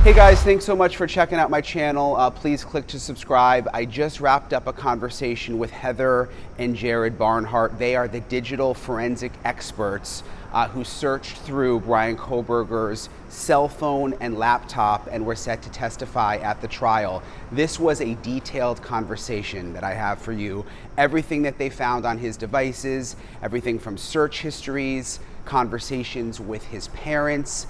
Hey guys, thanks so much for checking out my channel. Please click to subscribe. I just wrapped up a conversation with Heather and Jared Barnhart. They are the digital forensic experts who searched through Bryan Kohberger's cell phone and laptop and were set to testify at the trial. This was a detailed conversation that I have for you. Everything that they found on his devices, everything from search histories, conversations with his parents.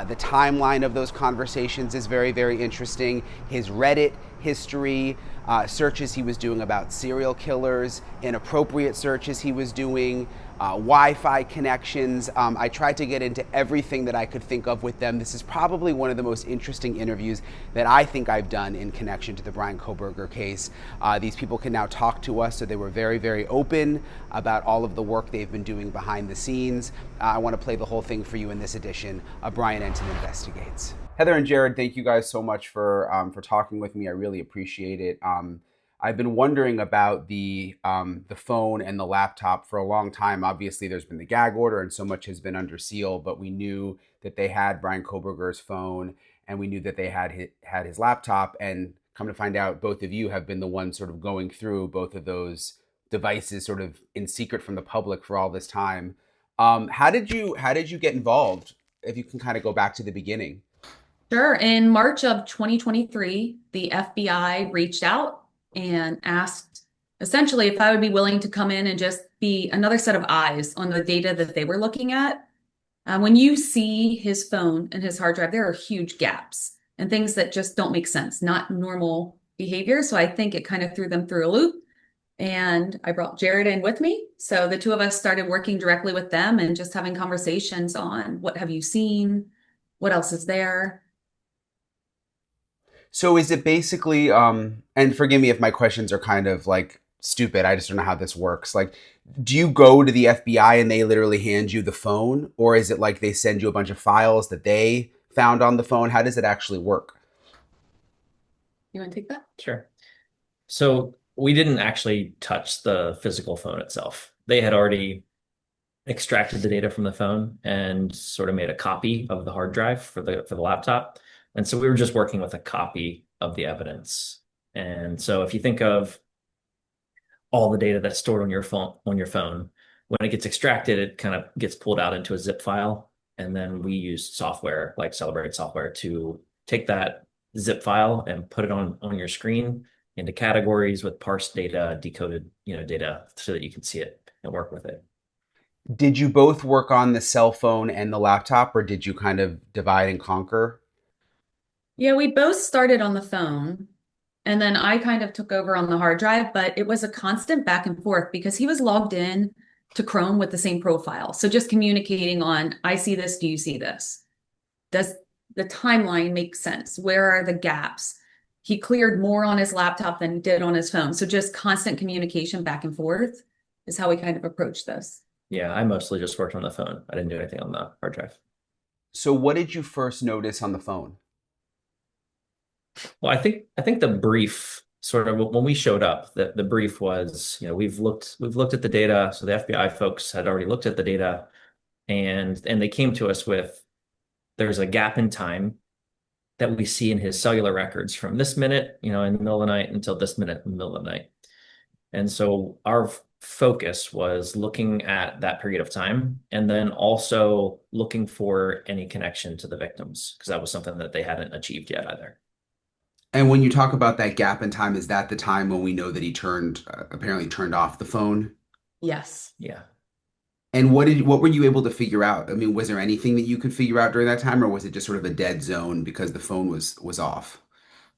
The timeline of those conversations is very, very interesting. His Reddit history, searches he was doing about serial killers, inappropriate searches he was doing, Wi-Fi connections. I tried to get into everything that I could think of with them. This is probably one of the most interesting interviews that I think I've done in connection to the Bryan Kohberger case. These people can now talk to us, so they were very, very open about all of the work they've been doing behind the scenes. I want to play the whole thing for you in this edition of Brian Entin Investigates. Heather and Jared, thank you guys so much for talking with me. I really appreciate it. I've been wondering about the phone and the laptop for a long time. Obviously, there's been the gag order, and so much has been under seal. But we knew that they had Bryan Kohberger's phone, and we knew that they had his laptop. And come to find out, both of you have been the ones sort of going through both of those devices, sort of in secret from the public for all this time. How did you get involved? If you can kind of go back to the beginning. Sure. In March of 2023, the FBI reached out and asked essentially if I would be willing to come in and just be another set of eyes on the data that they were looking at. When you see his phone and his hard drive, there are huge gaps and things that just don't make sense, not normal behavior. So I think it kind of threw them through a loop. And I brought Jared in with me. So the two of us started working directly with them and just having conversations on what have you seen? What else is there? So is it basically, and forgive me if my questions are kind of like stupid, I just don't know how this works. Like, do you go to the FBI and they literally hand you the phone? Or is it like they send you a bunch of files that they found on the phone? How does it actually work? You want to take that? Sure. So we didn't actually touch the physical phone itself. They had already extracted the data from the phone and sort of made a copy of the hard drive for the laptop. And so we were just working with a copy of the evidence. And so if you think of all the data that's stored on your phone, when it gets extracted, it kind of gets pulled out into a zip file. And then we use software like Celebrate software to take that zip file and put it on your screen into categories with parsed data, decoded, data so that you can see it and work with it. Did you both work on the cell phone and the laptop, or did you kind of divide and conquer? Yeah, we both started on the phone and then I kind of took over on the hard drive, but it was a constant back and forth because he was logged in to Chrome with the same profile. So just communicating on, I see this, do you see this? Does the timeline make sense? Where are the gaps? He cleared more on his laptop than he did on his phone. So just constant communication back and forth is how we kind of approach this. Yeah, I mostly just worked on the phone. I didn't do anything on the hard drive. So what did you first notice on the phone? Well, I think the brief sort of when we showed up, the brief was, we've looked at the data. So the FBI folks had already looked at the data and they came to us with there's a gap in time that we see in his cellular records from this minute, in the middle of the night until this minute in the middle of the night. And so our focus was looking at that period of time and then also looking for any connection to the victims, because that was something that they hadn't achieved yet either. And when you talk about that gap in time, is that the time when we know that he apparently turned off the phone? Yes. Yeah. And what were you able to figure out? I mean, was there anything that you could figure out during that time, or was it just sort of a dead zone because the phone was off?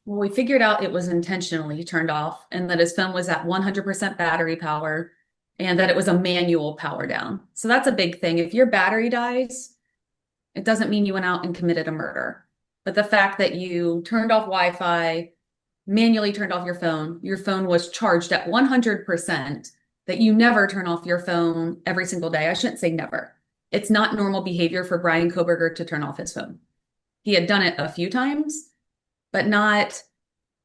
Well, we figured out it was intentionally turned off and that his phone was at 100% battery power and that it was a manual power down. So that's a big thing. If your battery dies, it doesn't mean you went out and committed a murder. But the fact that you turned off Wi-Fi, manually turned off your phone was charged at 100%, that you never turn off your phone every single day. I shouldn't say never. It's not normal behavior for Bryan Kohberger to turn off his phone. He had done it a few times, but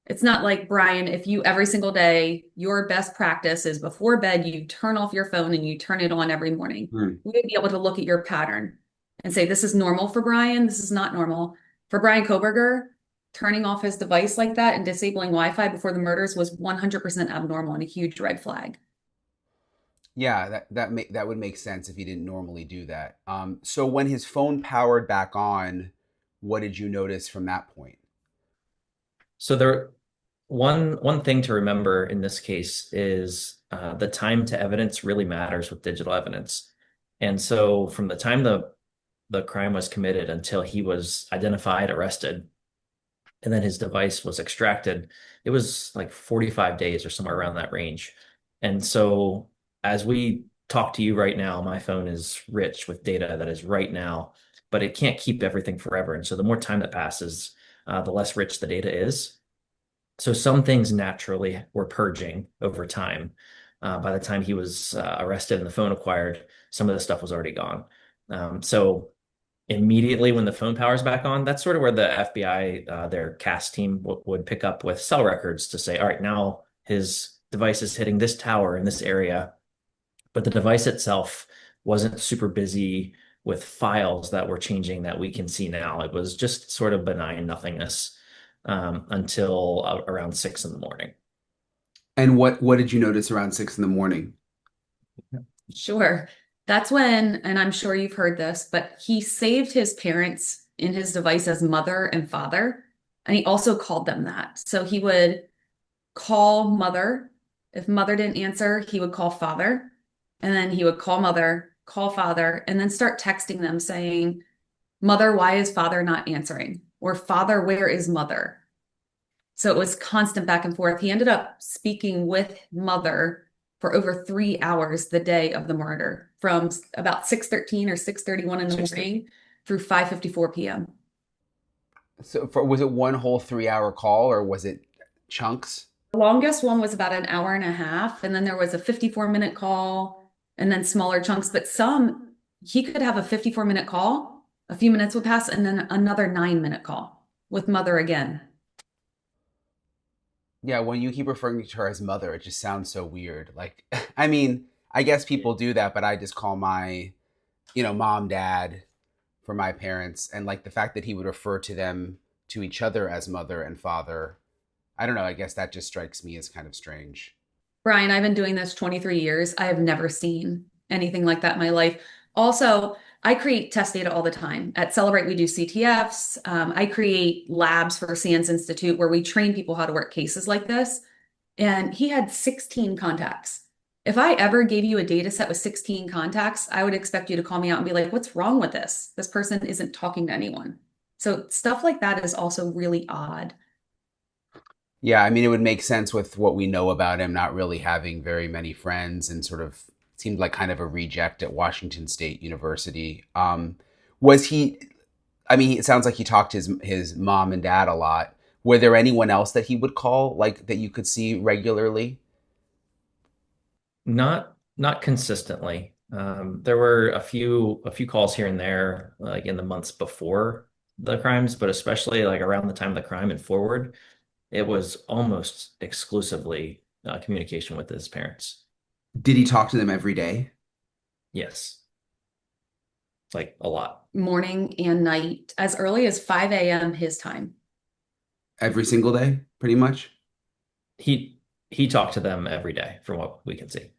it's not like Brian, if you every single day, your best practice is before bed, you turn off your phone and you turn it on every morning. Hmm. We would be able to look at your pattern and say, this is normal for Brian. This is not normal. For Bryan Kohberger, turning off his device like that and disabling Wi-Fi before the murders was 100% abnormal and a huge red flag. Yeah, that would make sense if he didn't normally do that. So when his phone powered back on, what did you notice from that point? So there, one thing to remember in this case is the time to evidence really matters with digital evidence. And so from the time the crime was committed until he was identified, arrested, and then his device was extracted, it was like 45 days or somewhere around that range. And so as we talk to you right now, my phone is rich with data that is right now, but it can't keep everything forever. And so the more time that passes, the less rich the data is. So some things naturally were purging over time. By the time he was arrested and the phone acquired, some of the stuff was already gone. So immediately when the phone powers back on, that's sort of where the FBI, their CAS team would pick up with cell records to say, all right, now his device is hitting this tower in this area, but the device itself wasn't super busy with files that were changing that we can see now. It was just sort of benign nothingness until around 6 in the morning. And what did you notice around 6 in the morning? Sure. That's when, and I'm sure you've heard this, but he saved his parents in his device as mother and father, and he also called them that. So he would call mother. If mother didn't answer, he would call father, and then he would call mother, call father, and then start texting them saying, "Mother, why is father not answering?" Or "Father, where is mother?" So it was constant back and forth. He ended up speaking with mother for over 3 hours the day of the murder, from about 6:13 or 6:31 in the 6:30. morning through 5:54 p.m. So was it one whole 3 hour call or was it chunks? The longest one was about an hour and a half, and then there was a 54-minute call, and then smaller chunks. But some, he could have a 54-minute call, a few minutes would pass, and then another 9-minute call with mother again. Yeah, when you keep referring to her as mother, it just sounds so weird. Like, I mean, I guess people do that, but I just call my, mom, dad for my parents. And like the fact that he would refer to them to each other as mother and father, I don't know. I guess that just strikes me as kind of strange. Brian, I've been doing this 23 years. I have never seen anything like that in my life. Also, I create test data all the time. At Celebrate, we do CTFs. I create labs for Sands Institute where we train people how to work cases like this. And he had 16 contacts. If I ever gave you a data set with 16 contacts, I would expect you to call me out and be like, "What's wrong with this? This person isn't talking to anyone." So stuff like that is also really odd. Yeah, I mean, it would make sense with what we know about him not really having very many friends and sort of seemed like kind of a reject at Washington State University. Was he, I mean, it sounds like he talked to his mom and dad a lot. Were there anyone else that he would call, like that you could see regularly? Not consistently. There were a few calls here and there, like in the months before the crimes, but especially like around the time of the crime and forward, it was almost exclusively communication with his parents. Did he talk to them every day? Yes, like a lot. Morning and night, as early as 5 a.m. his time. Every single day, pretty much? He talked to them every day, from what we can see.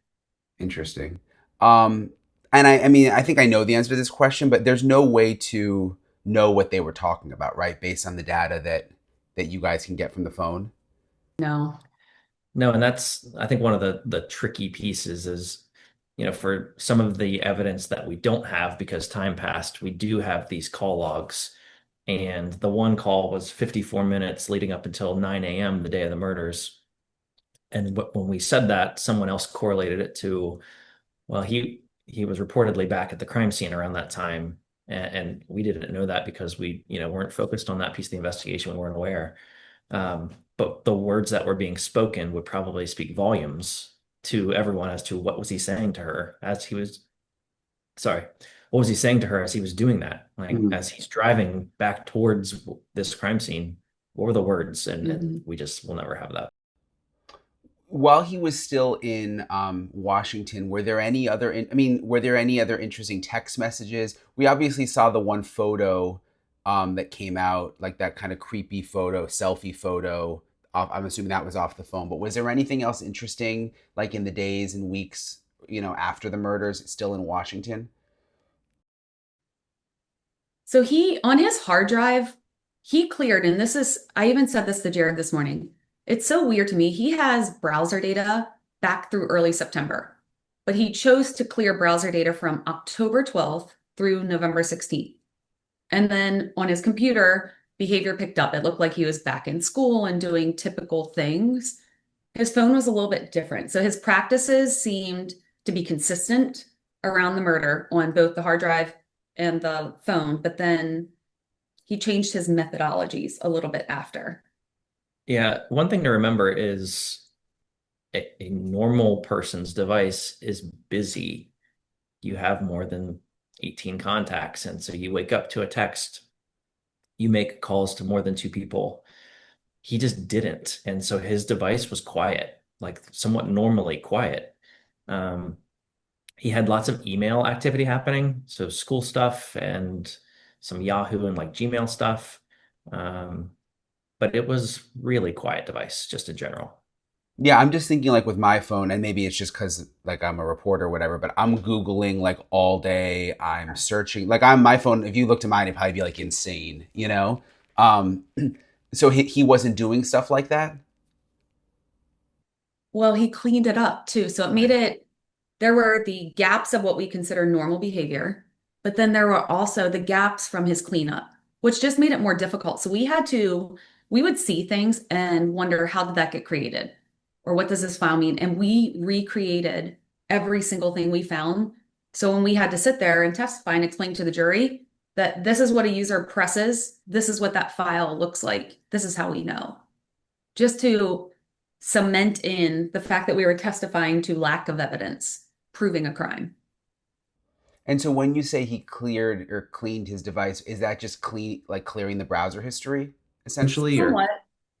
Interesting. Um, and I mean, I think I know the answer to this question, but there's no way to know what they were talking about, right? Based on the data that you guys can get from the phone. No. No, and that's I think one of the tricky pieces is, for some of the evidence that we don't have because time passed, we do have these call logs. And the one call was 54 minutes leading up until 9 a.m. the day of the murders. And when we said that, someone else correlated it to, well, he was reportedly back at the crime scene around that time, and we didn't know that because we, weren't focused on that piece of the investigation. We weren't aware. But the words that were being spoken would probably speak volumes to everyone as to what was he saying to her as he was, sorry, what was he saying to her as he was doing that? Like Mhm. as he's driving back towards this crime scene, what were the words? And Mhm. we just will never have that. While he was still in Washington, were there any other? Were there any other interesting text messages? We obviously saw the one photo that came out, like that kind of creepy photo, selfie photo. I'm assuming that was off the phone. But was there anything else interesting, like in the days and weeks, after the murders, still in Washington? So he, on his hard drive, he cleared, and this is, I even said this to Jared this morning. It's so weird to me. He has browser data back through early September, but he chose to clear browser data from October 12th through November 16th. And then on his computer, behavior picked up. It looked like he was back in school and doing typical things. His phone was a little bit different. So his practices seemed to be consistent around the murder on both the hard drive and the phone, but then he changed his methodologies a little bit after. Yeah, one thing to remember is a normal person's device is busy. You have more than 18 contacts. And so you wake up to a text, you make calls to more than two people. He just didn't. And so his device was quiet, like somewhat normally quiet. Um, he had lots of email activity happening, so school stuff and some Yahoo and like Gmail stuff. Um, but it was really quiet device just in general. Yeah, I'm just thinking like with my phone, and maybe it's just because like I'm a reporter or whatever, but I'm Googling like all day. I'm searching. Like I'm my phone, if you look to mine, it'd probably be like insane, you know? Um, so he wasn't doing stuff like that? Well, he cleaned it up too. So it made it, there were the gaps of what we consider normal behavior, but then there were also the gaps from his cleanup, which just made it more difficult. So we would see things and wonder, how did that get created? Or what does this file mean? And we recreated every single thing we found. So when we had to sit there and testify and explain to the jury that this is what a user presses, this is what that file looks like, this is how we know. Just to cement in the fact that we were testifying to lack of evidence proving a crime. And so when you say he cleared or cleaned his device, is that just clearing the browser history essentially, or? Somewhat.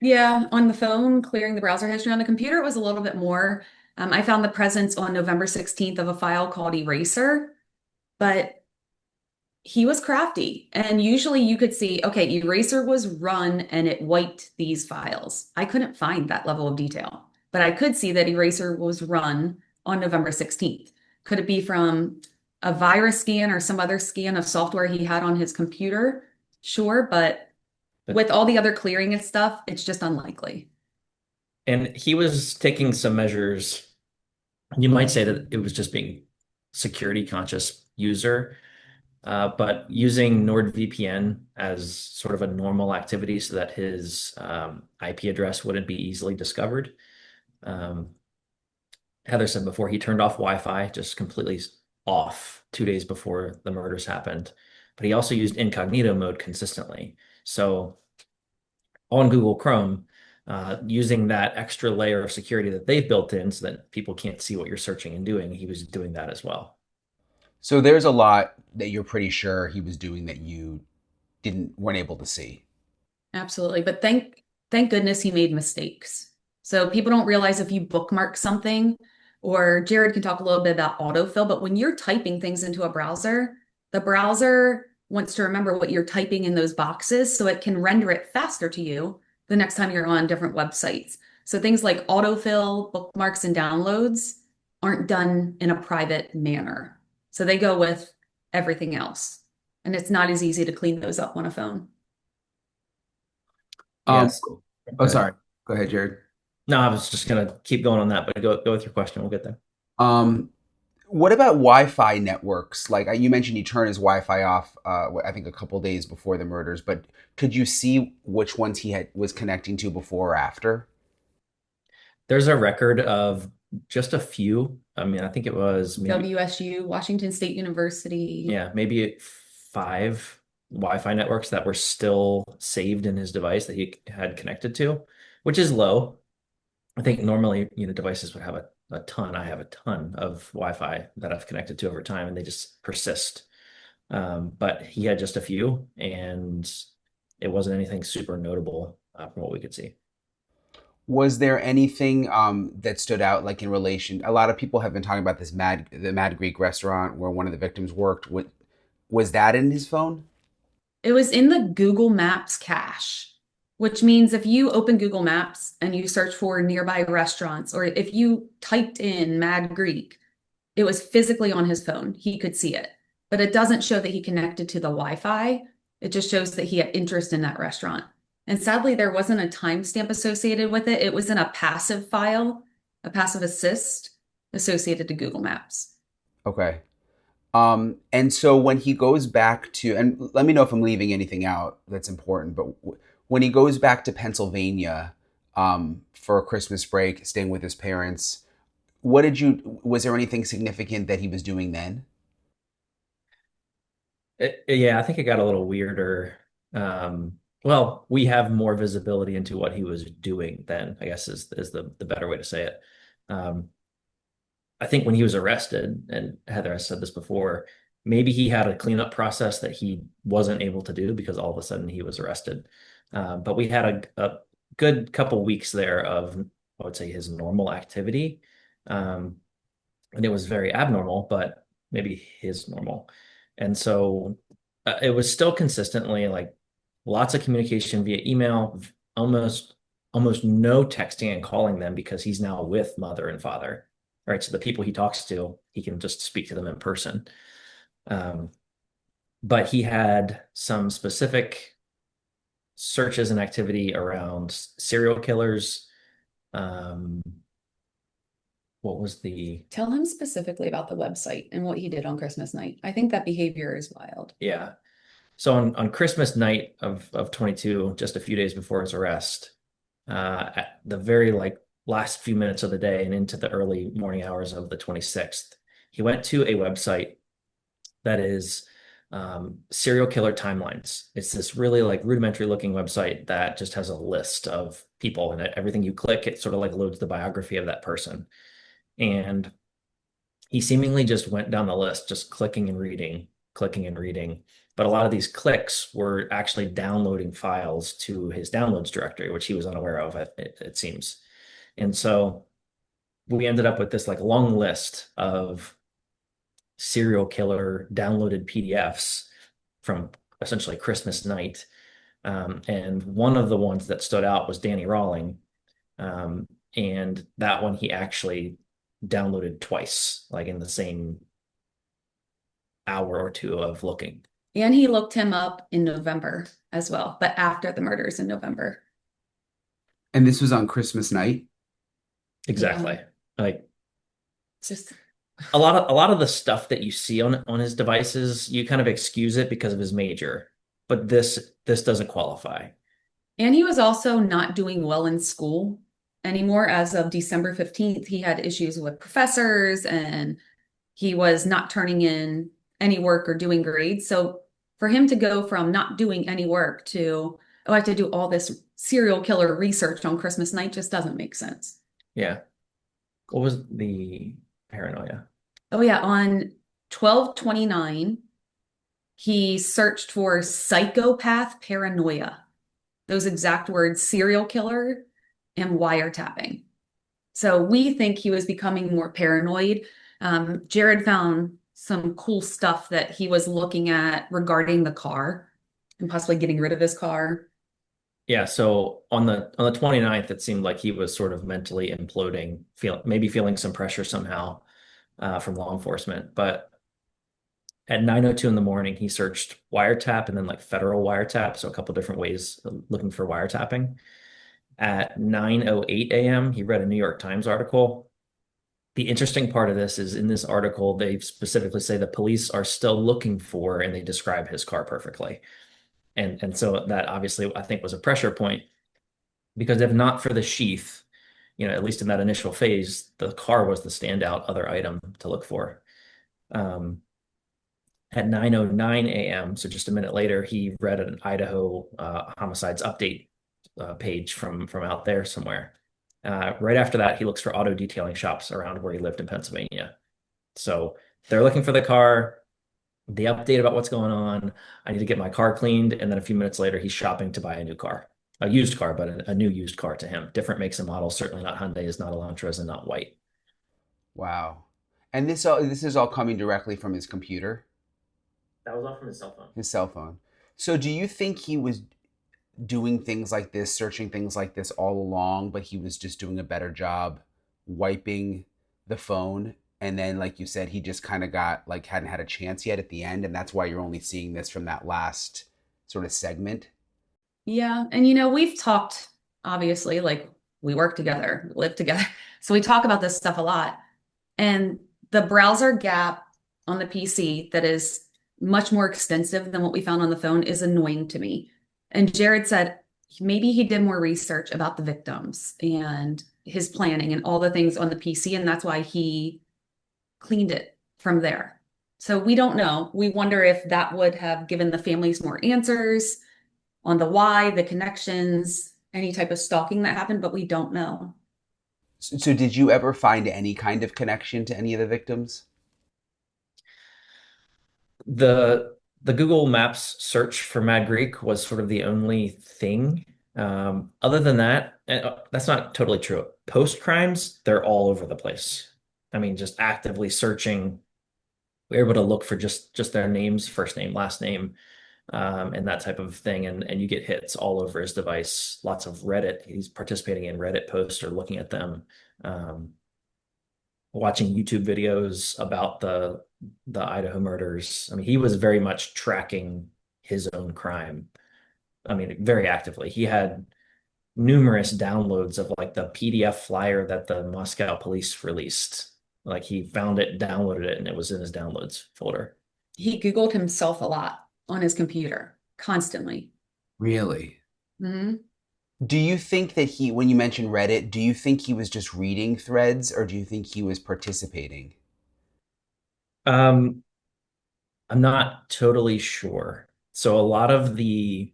Yeah, on the phone, clearing the browser history. On the computer, it was a little bit more. I found the presence on November 16th of a file called Eraser, but he was crafty. And usually you could see, okay, Eraser was run and it wiped these files. I couldn't find that level of detail, but I could see that Eraser was run on November 16th. Could it be from a virus scan or some other scan of software he had on his computer? Sure, but But with all the other clearing and stuff, it's just unlikely. and he was taking some measures. You might say that it was just being security conscious user, but using NordVPN as sort of a normal activity so that his IP address wouldn't be easily discovered. Um, Heather said before he turned off Wi-Fi just completely off 2 days before the murders happened, but he also used incognito mode consistently. So on Google Chrome, using that extra layer of security that they've built in so that people can't see what you're searching and doing, he was doing that as well. So there's a lot that you're pretty sure he was doing that you didn't weren't able to see. Absolutely. But thank goodness he made mistakes. So people don't realize if you bookmark something, or Jared can talk a little bit about autofill, but when you're typing things into a browser, the browser wants to remember what you're typing in those boxes so it can render it faster to you the next time you're on different websites. So things like autofill, bookmarks, and downloads aren't done in a private manner. So they go with everything else. And it's not as easy to clean those up on a phone. Um, Yes. oh, Go ahead. sorry. Go ahead, Jared. No, I was just gonna keep going on that, but go with your question. We'll get there. Um, what about Wi-Fi networks? Like you mentioned, he turned his Wi-Fi off. I think a couple days before the murders. But could you see which ones he had was connecting to before or after? There's a record of just a few. I mean, I think it was maybe, WSU, Washington State University. yeah, maybe five Wi-Fi networks that were still saved in his device that he had connected to, which is low. I think normally, devices would have a ton. I have a ton of Wi-Fi that I've connected to over time, and they just persist. But he had just a few, and it wasn't anything super notable from what we could see. Was there anything that stood out, like in relation? A lot of people have been talking about the Mad Greek restaurant where one of the victims worked. Was that in his phone? It was in the Google Maps cache, which means if you open Google Maps and you search for nearby restaurants, or if you typed in Mad Greek, it was physically on his phone. He could see it, but it doesn't show that he connected to the Wi-Fi. It just shows that he had interest in that restaurant. And sadly, there wasn't a timestamp associated with it. It was in a passive file, a passive assist associated to Google Maps. Okay. And so when he goes back to, and let me know if I'm leaving anything out that's important, but when he goes back to Pennsylvania for a Christmas break, staying with his parents, was there anything significant that he was doing then? Yeah, I think it got a little weirder. Well, we have more visibility into what he was doing then, I guess is the better way to say it. Um, I think when he was arrested, and Heather has said this before, maybe he had a cleanup process that he wasn't able to do because all of a sudden he was arrested. But we had a good couple weeks there of, I would say, his normal activity. Um, and it was very abnormal, but maybe his normal. And so it was still consistently like lots of communication via email, almost almost no texting and calling them because he's now with mother and father. Right. So the people he talks to, he can just speak to them in person. Um, but he had some specific searches and activity around serial killers. Um, what was the Tell him specifically about the website and what he did on Christmas night. I think that behavior is wild. Yeah. So on Christmas night of 22, just a few days before his arrest, at the very like last few minutes of the day and into the early morning hours of the 26th, he went to a website that is serial killer timelines. It's this really like rudimentary looking website that just has a list of people, and everything you click, it sort of like loads the biography of that person. And he seemingly just went down the list, just clicking and reading, clicking and reading. But a lot of these clicks were actually downloading files to his downloads directory, which he was unaware of, it seems. And so we ended up with this like long list of serial killer downloaded PDFs from essentially Christmas night. And one of the ones that stood out was Danny Rawling. And that one he actually downloaded twice, like in the same hour or two of looking. And he looked him up in November as well, but after the murders in November. And this was on Christmas night? Exactly. Yeah. Like It's just, a lot of the stuff that you see on his devices, you kind of excuse it because of his major, but this doesn't qualify. and he was also not doing well in school anymore. As of December 15th, he had issues with professors and he was not turning in any work or doing grades. So for him to go from not doing any work to, oh, I have to do all this serial killer research on Christmas night just doesn't make sense. Yeah. What was the paranoia? Oh yeah, on 12/29, he searched for psychopath paranoia. Those exact words, serial killer and wiretapping. So we think he was becoming more paranoid. Jared found some cool stuff that he was looking at regarding the car and possibly getting rid of his car. Yeah, so on the 29th, it seemed like he was sort of mentally imploding, maybe feeling some pressure somehow from law enforcement. But at 9:02 in the morning, he searched wiretap and then like federal wiretap, so a couple different ways of looking for wiretapping. At 9:08 a.m., he read a New York Times article. The interesting part of this is in this article, they specifically say the police are still looking for, and they describe his car perfectly. And so that obviously I think was a pressure point because if not for the sheath, at least in that initial phase, the car was the standout other item to look for. Um, at 9:09 a.m., so just a minute later, he read an Idaho homicides update page from out there somewhere. Right after that, he looks for auto detailing shops around where he lived in Pennsylvania. So they're looking for the car, the update about what's going on. I need to get my car cleaned. And then a few minutes later, he's shopping to buy a new car, a used car, but a new used car to him. Different makes and models, certainly not Hyundai's, not Elantras, and not white. Wow. And this is all coming directly from his computer, That was all from his cell phone. his cell phone. So do you think he was doing things like this, searching things like this all along, but he was just doing a better job wiping the phone? And then, like you said, he just kind of got like hadn't had a chance yet at the end, and that's why you're only seeing this from that last sort of segment. Yeah. And we've talked, obviously, like we work together, live together. So we talk about this stuff a lot. And the browser gap on the PC that is much more extensive than what we found on the phone is annoying to me. And Jared said maybe he did more research about the victims and his planning and all the things on the PC, and that's why he cleaned it from there. So we don't know. We wonder if that would have given the families more answers on the why, the connections, any type of stalking that happened, but we don't know. So did you ever find any kind of connection to any of the victims? The Google Maps search for Mad Greek was sort of the only thing. Other than that, that's not totally true. Post crimes, they're all over the place. I mean, just actively searching. We're able to look for just their names, first name, last name, and that type of thing. And you get hits all over his device. Lots of Reddit. He's participating in Reddit posts or looking at them. Um, Watching YouTube videos about the Idaho murders. I mean, he was very much tracking his own crime. I mean, very actively. He had numerous downloads of like the PDF flyer that the Moscow police released. Like he found it, downloaded it, and it was in his downloads folder. He Googled himself a lot on his computer, constantly. Really? Hmm. Do you think that when you mentioned Reddit, do you think he was just reading threads or do you think he was participating? Um, I'm not totally sure. So a lot of and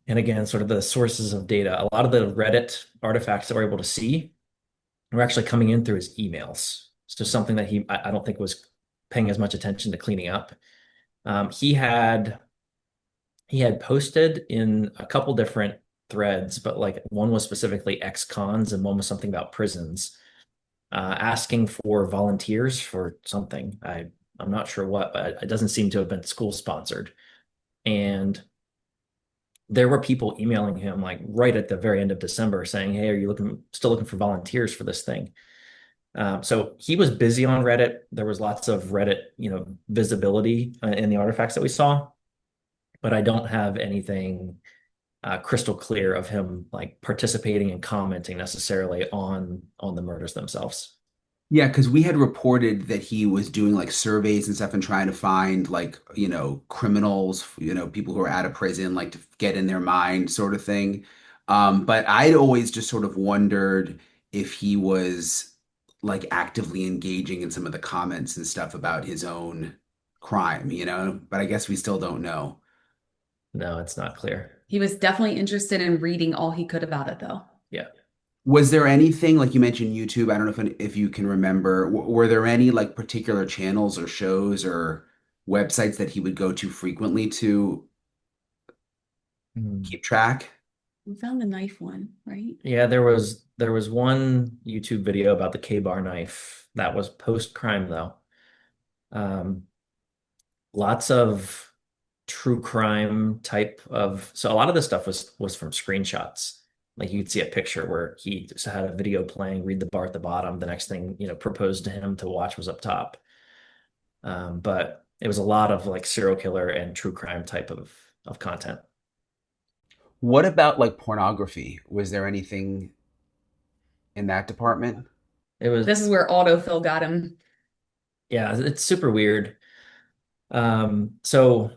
again, sort of the sources of data, a lot of the Reddit artifacts that we're able to see were actually coming in through his emails. So something that I don't think was paying as much attention to cleaning up. Um, he had he had posted in a couple different threads, but like one was specifically ex-cons and one was something about prisons, asking for volunteers for something. I'm not sure what, but it doesn't seem to have been school sponsored. And there were people emailing him like right at the very end of December saying, "Hey, are you still looking for volunteers for this thing?" So he was busy on Reddit. There was lots of Reddit, visibility in the artifacts that we saw, but I don't have anything crystal clear of him like participating and commenting necessarily on the murders themselves. Yeah, because we had reported that he was doing like surveys and stuff and trying to find like, criminals, people who are out of prison, like to get in their mind sort of thing. But I'd always just sort of wondered if he was like actively engaging in some of the comments and stuff about his own crime. But I guess we still don't know. No, it's not clear. He was definitely interested in reading all he could about it, though. Yeah. Was there anything like you mentioned YouTube? I don't know if you can remember. Were there any like particular channels or shows or websites that he would go to frequently to Hmm. keep track? We found the knife one, right? Yeah, there was one YouTube video about the K-bar knife that was post-crime though. Um, Lots of true crime type of, so a lot of this stuff was from screenshots. Like you'd see a picture where he just had a video playing, read the bar at the bottom. The next thing, proposed to him to watch was up top. But it was a lot of like serial killer and true crime type of content. What about like pornography? Was there anything in that department? It was, This is where autofill got him. yeah, it's super weird. So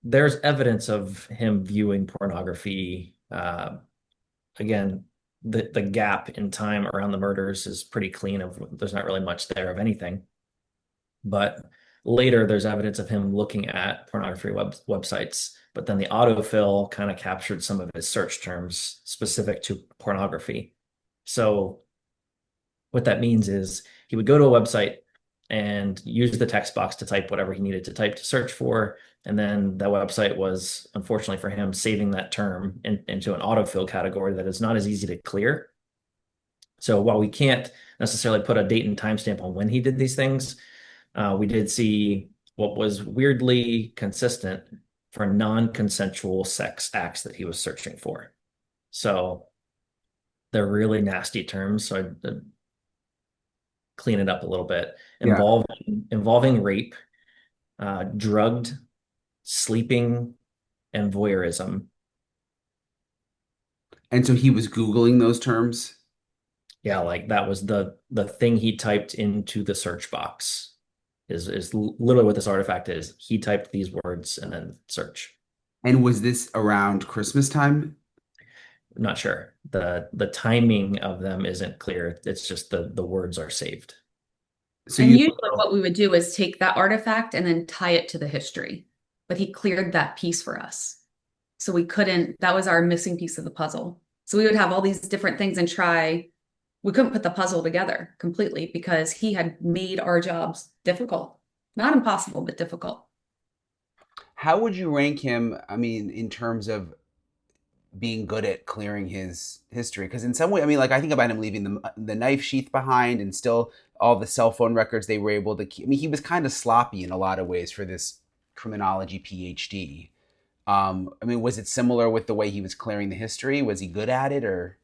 there's evidence of him viewing pornography. Again, the gap in time around the murders is pretty clean of there's not really much there of anything. But later there's evidence of him looking at pornography websites. But then the autofill kind of captured some of his search terms specific to pornography. So what that means is he would go to a website and use the text box to type whatever he needed to type to search for. And then that website was, unfortunately for him, saving that term into an autofill category that is not as easy to clear. So while we can't necessarily put a date and timestamp on when he did these things, we did see what was weirdly consistent for non-consensual sex acts that he was searching for. So they're really nasty terms. So I clean it up a little bit. Yeah. Involving rape, drugged, sleeping, and voyeurism. And so he was Googling those terms. Yeah, like that was the thing he typed into the search box. Is literally what this artifact is. He typed these words and then search. And was this around Christmas time? I'm not sure. The timing of them isn't clear. It's just the words are saved. So And you, usually what we would do is take that artifact and then tie it to the history. But he cleared that piece for us. So we couldn't, that was our missing piece of the puzzle. So we would have all these different things and we couldn't put the puzzle together completely because he had made our jobs difficult. Not impossible, but difficult. how would you rank him? I mean, in terms of being good at clearing his history, because in some way, I mean, like I think about him leaving the knife sheath behind, and still all the cell phone records they were able to keep. I mean, he was kind of sloppy in a lot of ways for this criminology PhD. I mean, was it similar with the way he was clearing the history? Was he good at it, or?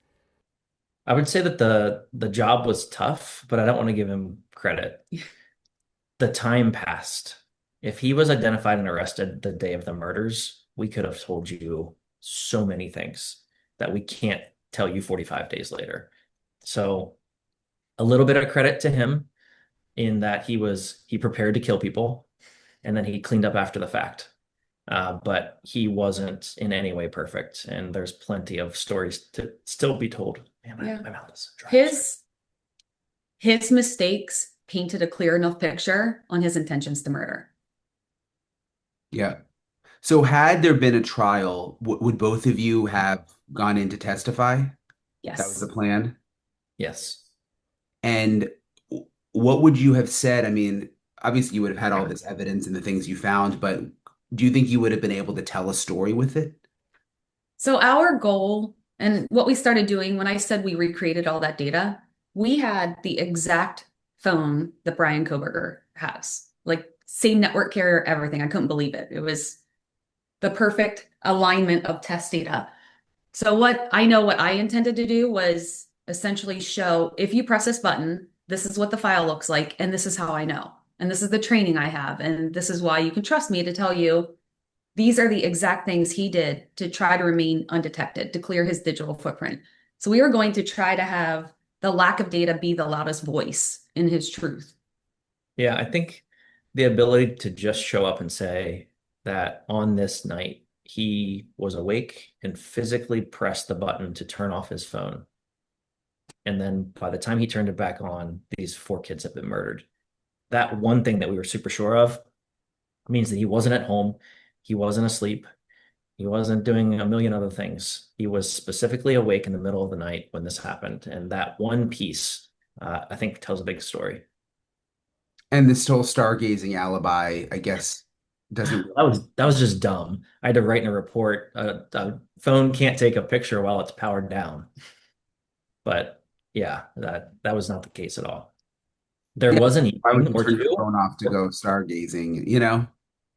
I would say that the job was tough, but I don't want to give him credit. The time passed. If he was identified and arrested the day of the murders, we could have told you so many things that we can't tell you 45 days later. So a little bit of credit to him in that he prepared to kill people and then he cleaned up after the fact. But he wasn't in any way perfect, and there's plenty of stories to still be told. Man, my mouth is dry. His mistakes painted a clear enough picture on his intentions to murder. Yeah. So had there been a trial, would both of you have gone in to testify? That was Yes. the plan. Yes. And what would you have said? I mean, obviously you would have had all this evidence and the things you found, but do you think you would have been able to tell a story with it? So our goal and what we started doing when I said we recreated all that data, we had the exact phone that Bryan Kohberger has, like same network carrier, everything. I couldn't believe it. It was the perfect alignment of test data. So what I intended to do was essentially show if you press this button, this is what the file looks like, and this is how I know. And this is the training I have, and this is why you can trust me to tell you these are the exact things he did to try to remain undetected, to clear his digital footprint. So we were going to try to have the lack of data be the loudest voice in his truth. Yeah, I think the ability to just show up and say that on this night he was awake and physically pressed the button to turn off his phone. And then by the time he turned it back on, these 4 kids have been murdered. That one thing that we were super sure of means that he wasn't at home, he wasn't asleep, he wasn't doing a million other things. He was specifically awake in the middle of the night when this happened. And that one piece, I think, tells a big story. And this whole stargazing alibi, I guess, doesn't. That was just dumb. I had to write in a report, a phone can't take a picture while it's powered down. But yeah, that was not the case at all. There Yeah, was an why would evening you or turn your two. phone off to go stargazing, you know?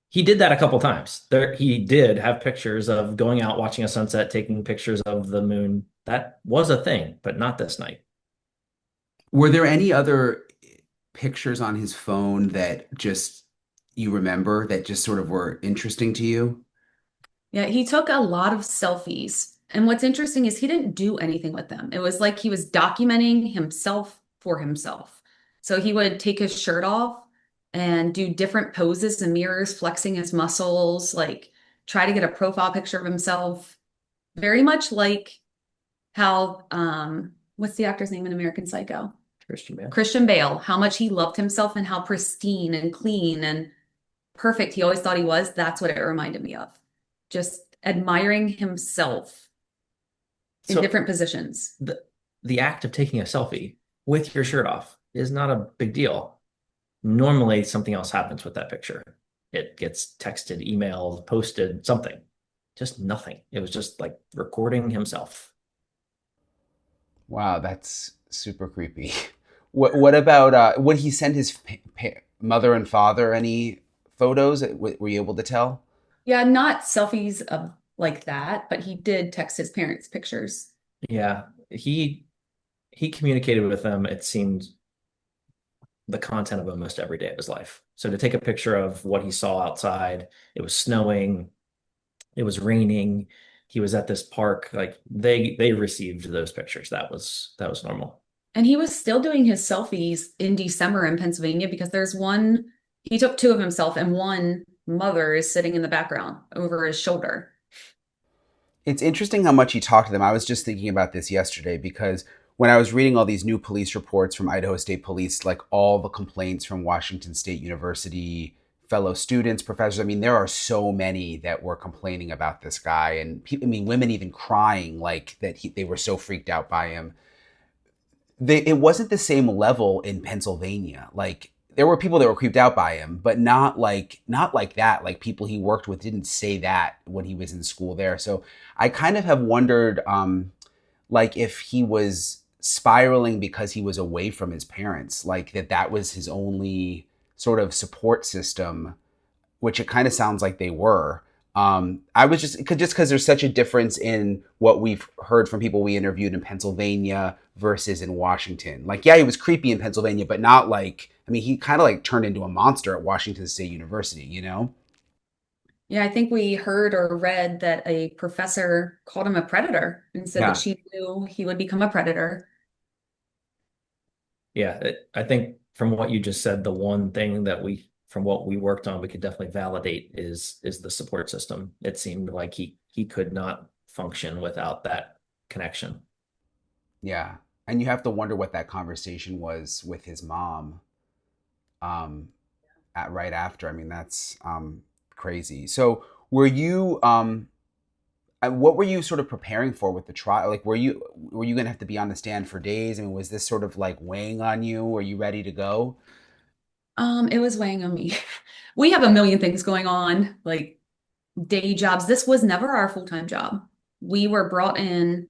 He did that a couple times. He did have pictures of going out, watching a sunset, taking pictures of the moon. That was a thing, but not this night. Were there any other pictures on his phone that just you remember that just sort of were interesting to you? Yeah, he took a lot of selfies. And what's interesting is he didn't do anything with them. It was like he was documenting himself for himself. So he would take his shirt off and do different poses and mirrors, flexing his muscles, like try to get a profile picture of himself. Very much like how, what's the actor's name in American Psycho? Christian Bale. Christian Bale, how much he loved himself and how pristine and clean and perfect he always thought he was. That's what it reminded me of. Just admiring himself in So different positions. the act of taking a selfie with your shirt off is not a big deal. Normally, something else happens with that picture. It gets texted, emailed, posted, something. Just nothing. It was just like recording himself. Wow, that's super creepy. What about would he send his mother and father any photos? Were you able to tell? Yeah, not selfies of like that, but he did text his parents pictures. Yeah, he communicated with them, it seemed, the content of almost every day of his life. So to take a picture of what he saw outside, it was snowing, it was raining, he was at this park, like they received those pictures. That was normal. And he was still doing his selfies in December in Pennsylvania because there's one, he took two of himself, and one mother is sitting in the background over his shoulder. It's interesting how much he talked to them. I was just thinking about this yesterday because when I was reading all these new police reports from Idaho State Police, like all the complaints from Washington State University fellow students, professors, I mean, there are so many that were complaining about this guy, and people, I mean, women even crying like that they were so freaked out by him. It wasn't the same level in Pennsylvania. Like there were people that were creeped out by him, but not like that. Like people he worked with didn't say that when he was in school there. So I kind of have wondered, like if he was spiraling because he was away from his parents, like that was his only sort of support system, which it kind of sounds like they were. I was just because there's such a difference in what we've heard from people we interviewed in Pennsylvania versus in Washington. Like, yeah, he was creepy in Pennsylvania, but not like, I mean, he kind of like turned into a monster at Washington State University, you know? Yeah, I think we heard or read that a professor called him a predator and said that Yeah. she knew he would become a predator. Yeah, I think from what you just said, the one thing that from what we worked on, we could definitely validate is the support system. It seemed like he could not function without that connection. Yeah. And you have to wonder what that conversation was with his mom um, right after. I mean, that's crazy. So, what were you sort of preparing for with the trial? Like, were you going to have to be on the stand for days? I mean, was this sort of like weighing on you? Were you ready to go? It was weighing on me. We have a million things going on, like day jobs. This was never our full-time job. We were brought in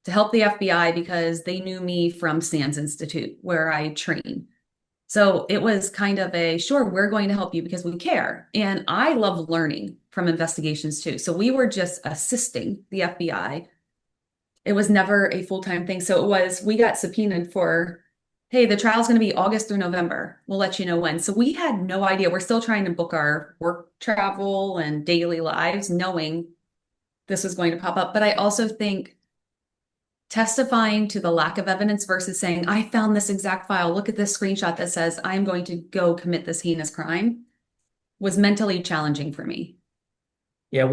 to help the FBI because they knew me from Sands Institute, where I train. So it was kind of a, sure, we're going to help you because we care. And I love learning from investigations too. So we were just assisting the FBI. It was never a full-time thing. So it was, we got subpoenaed for, hey, the trial's going to be August through November. We'll let you know when. So we had no idea. We're still trying to book our work travel and daily lives, knowing this was going to pop up. But I also think testifying to the lack of evidence versus saying, I found this exact file, look at this screenshot that says I'm going to go commit this heinous crime, was mentally challenging for me. Yeah,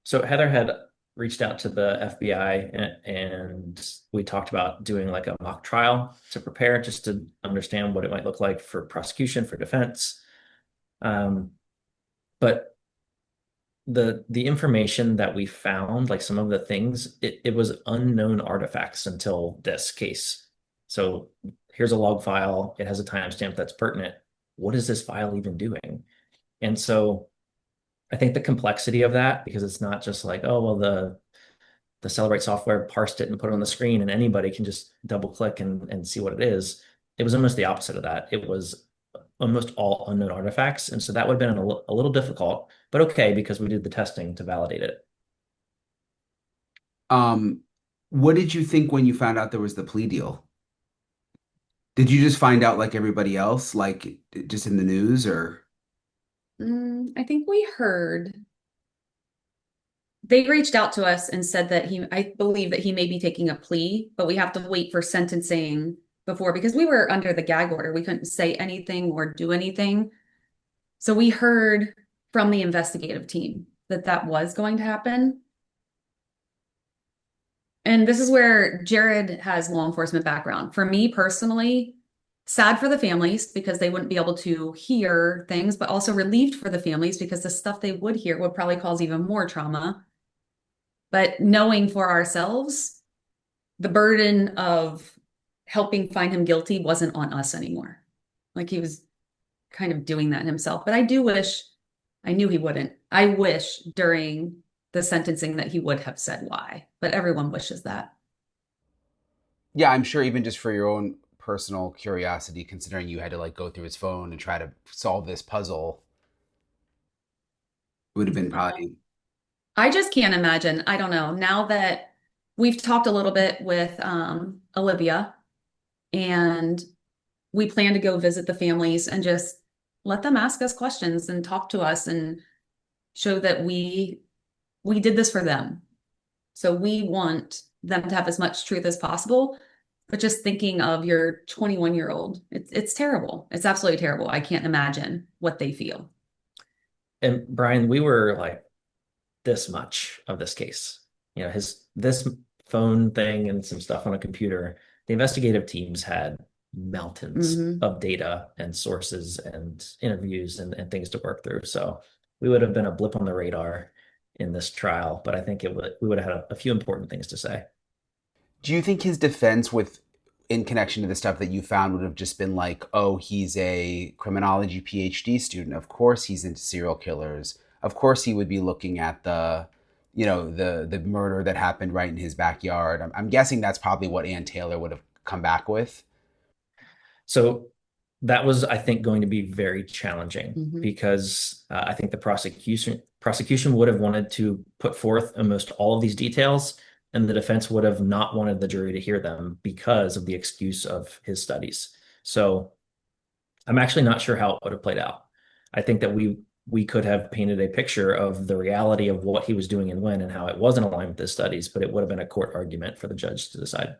so Heather had reached out to the FBI and we talked about doing like a mock trial to prepare just to understand what it might look like for prosecution, for defense. Um, but the information that we found, like some of the things, it was unknown artifacts until this case. So here's a log file. It has a timestamp that's pertinent. What is this file even doing? And so I think the complexity of that, because it's not just like, oh, well, the Celebrate software parsed it and put it on the screen and anybody can just double click and see what it is. It was almost the opposite of that. It was almost all unknown artifacts. And so that would have been a little difficult, but okay, because we did the testing to validate it. Um, what did you think when you found out there was the plea deal? Did you just find out like everybody else, like just in the news, or? I think we heard they reached out to us and said that I believe that he may be taking a plea, but we have to wait for sentencing before because we were under the gag order. We couldn't say anything or do anything. So we heard from the investigative team that that was going to happen. And this is where Jared has law enforcement background. For me personally, sad for the families because they wouldn't be able to hear things, but also relieved for the families because the stuff they would hear would probably cause even more trauma. But knowing for ourselves, the burden of helping find him guilty wasn't on us anymore. Like he was kind of doing that himself. But I do wish I knew he wouldn't. I wish during the sentencing that he would have said why, but everyone wishes that. Yeah, I'm sure even just for your own personal curiosity, considering you had to like go through his phone and try to solve this puzzle. Would have been Um, probably. I just can't imagine. I don't know. Now that we've talked a little bit with Olivia, and we plan to go visit the families and just let them ask us questions and talk to us and show that we did this for them. So we want them to have as much truth as possible. But just thinking of your 21-year-old, it's terrible. It's absolutely terrible. I can't imagine what they feel. And Brian, we were like this much of this case. You know, his this phone thing and some stuff on a computer. The investigative teams had mountains Hmm. of data and sources and interviews and things to work through. So we would have been a blip on the radar in this trial, but I think we would have had a few important things to say. Do you think his defense with in connection to the stuff that you found would have just been like, oh, he's a criminology PhD student. Of course he's into serial killers. Of course he would be looking at the murder that happened right in his backyard. I'm guessing that's probably what Ann Taylor would have come back with. So that was, I think, going to be very challenging Hmm. because I think the prosecution would have wanted to put forth almost all of these details, and the defense would have not wanted the jury to hear them because of the excuse of his studies. So I'm actually not sure how it would have played out. I think that we could have painted a picture of the reality of what he was doing and when and how it wasn't aligned with his studies, but it would have been a court argument for the judge to decide.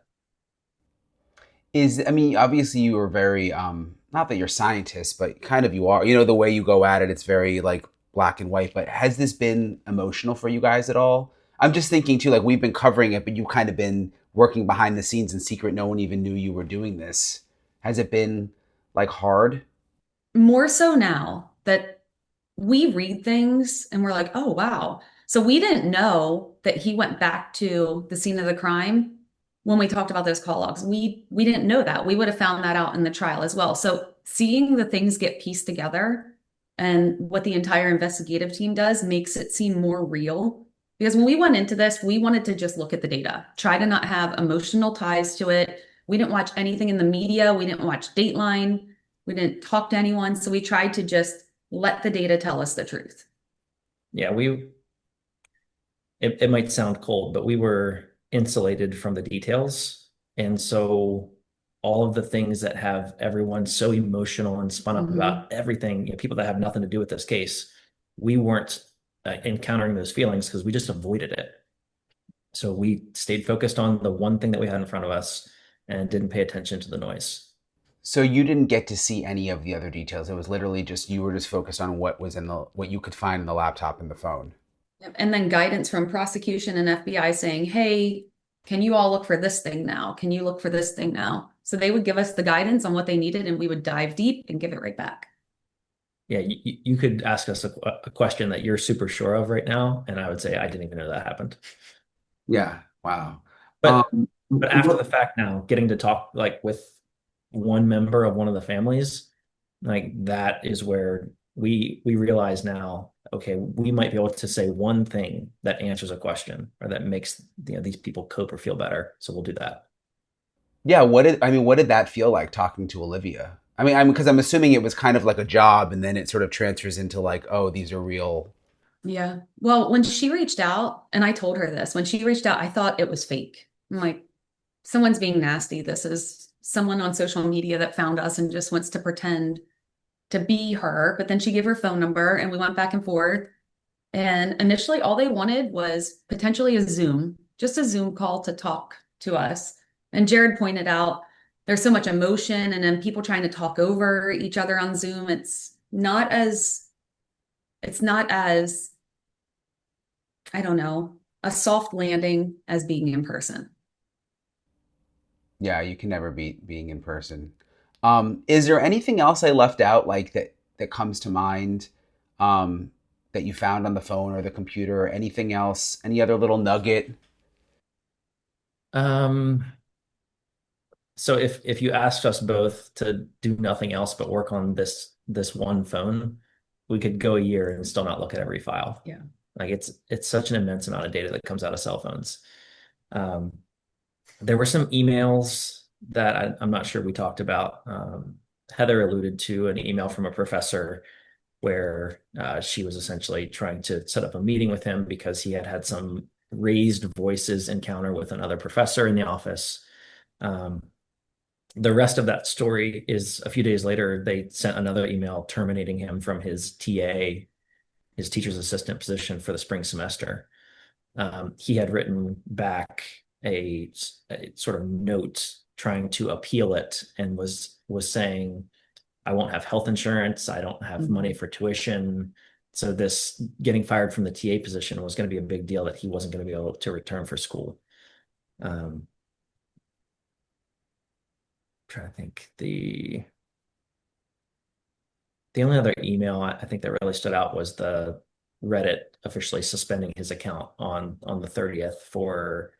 I mean, obviously you were very not that you're scientists, but kind of you are. You know, the way you go at it, it's very like black and white. But has this been emotional for you guys at all? I'm just thinking too, like we've been covering it, but you've kind of been working behind the scenes in secret. No one even knew you were doing this. Has it been like hard? More so now that we read things and we're like, oh, wow. So we didn't know that he went back to the scene of the crime when we talked about those call logs. We didn't know that. We would have found that out in the trial as well. So seeing the things get pieced together and what the entire investigative team does makes it seem more real. Because when we went into this, we wanted to just look at the data, try to not have emotional ties to it. We didn't watch anything in the media. We didn't watch Dateline. We didn't talk to anyone. So we tried to just let the data tell us the truth. Yeah, it might sound cold, but we were insulated from the details. And so all of the things that have everyone so emotional and spun up Hmm. about everything, you know, people that have nothing to do with this case, we weren't encountering those feelings because we just avoided it. So we stayed focused on the one thing that we had in front of us and didn't pay attention to the noise. So you didn't get to see any of the other details. It was literally just you were just focused on what was in the what you could find in the laptop and the phone. And then guidance from prosecution and FBI saying, hey, can you all look for this thing now? Can you look for this thing now? So they would give us the guidance on what they needed and we would dive deep and give it right back. Yeah, you could ask us a question that you're super sure of right now, and I would say I didn't even know that happened. Yeah. Wow. But Um, but after the fact now, getting to talk like with one member of one of the families, like that is where we realize now, okay, we might be able to say one thing that answers a question or that makes these people cope or feel better. So we'll do that. Yeah, what did that feel like talking to Olivia? Because I'm assuming it was kind of like a job and then it sort of transfers into like, oh, these are real. Yeah. Well, when she reached out, and I told her this, when she reached out, I thought it was fake. I'm like, someone's being nasty. This is someone on social media that found us and just wants to pretend to be her. But then she gave her phone number and we went back and forth. And initially, all they wanted was potentially a Zoom, just a Zoom call to talk to us. And Jared pointed out there's so much emotion and then people trying to talk over each other on Zoom. It's not as, I don't know, a soft landing as being in person. Yeah, you can never beat being in person. Is there anything else I left out like that comes to mind that you found on the phone or the computer or anything else? Any other little nugget? Um, so if you asked us both to do nothing else but work on this one phone, we could go a year and still not look at every file. Yeah. Like it's such an immense amount of data that comes out of cell phones. Um, there were some emails that I'm not sure we talked about. Heather alluded to an email from a professor where she was essentially trying to set up a meeting with him because he had had some raised voices encounter with another professor in the office. The rest of that story is a few days later, they sent another email terminating him from his TA, his teacher's assistant position for the spring semester. He had written back a sort of note trying to appeal it and was saying, I won't have health insurance. I don't have money for tuition. So this getting fired from the TA position was going to be a big deal that he wasn't going to be able to return for school. Trying to think, the only other email I think that really stood out was the Reddit officially suspending his account on the 30th for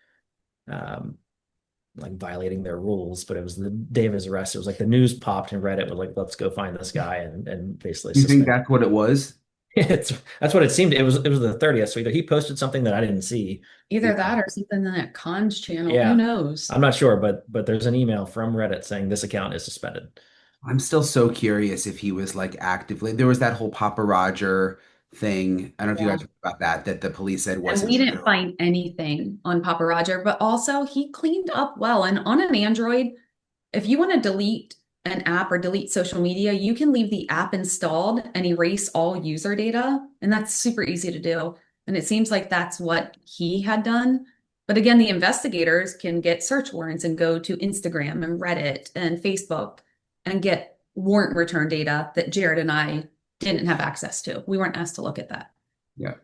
like violating their rules, but it was the day of his arrest. It was like the news popped and Reddit was like, let's go find this guy and basically You think that's what it was? That's what it seemed. It was the 30th. So either he posted something that I didn't see. Either that or something on that cons channel. Yeah. Who knows? I'm not sure, but there's an email from Reddit saying this account is suspended. I'm still so curious if he was like actively. There was that whole Papa Roger thing. I don't know if you guys heard about that the police said And wasn't we didn't true. find anything on Papa Roger, but also he cleaned up well. And on an Android, if you want to delete an app or delete social media, you can leave the app installed and erase all user data. And that's super easy to do. And it seems like that's what he had done. But again, the investigators can get search warrants and go to Instagram and Reddit and Facebook and get warrant return data that Jared and I didn't have access to. We weren't asked to look at that. Yeah.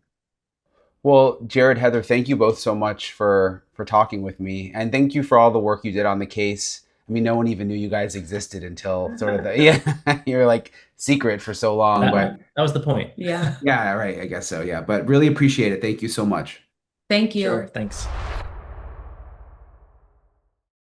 Well, Jared, Heather, thank you both so much for talking with me. And thank you for all the work you did on the case. I mean, no one even knew you guys existed until sort of you're like secret for so long. But That was the point. Yeah. Yeah, right. I guess so. Yeah. But really appreciate it. Thank you so much. Thank you. Sure. Thanks.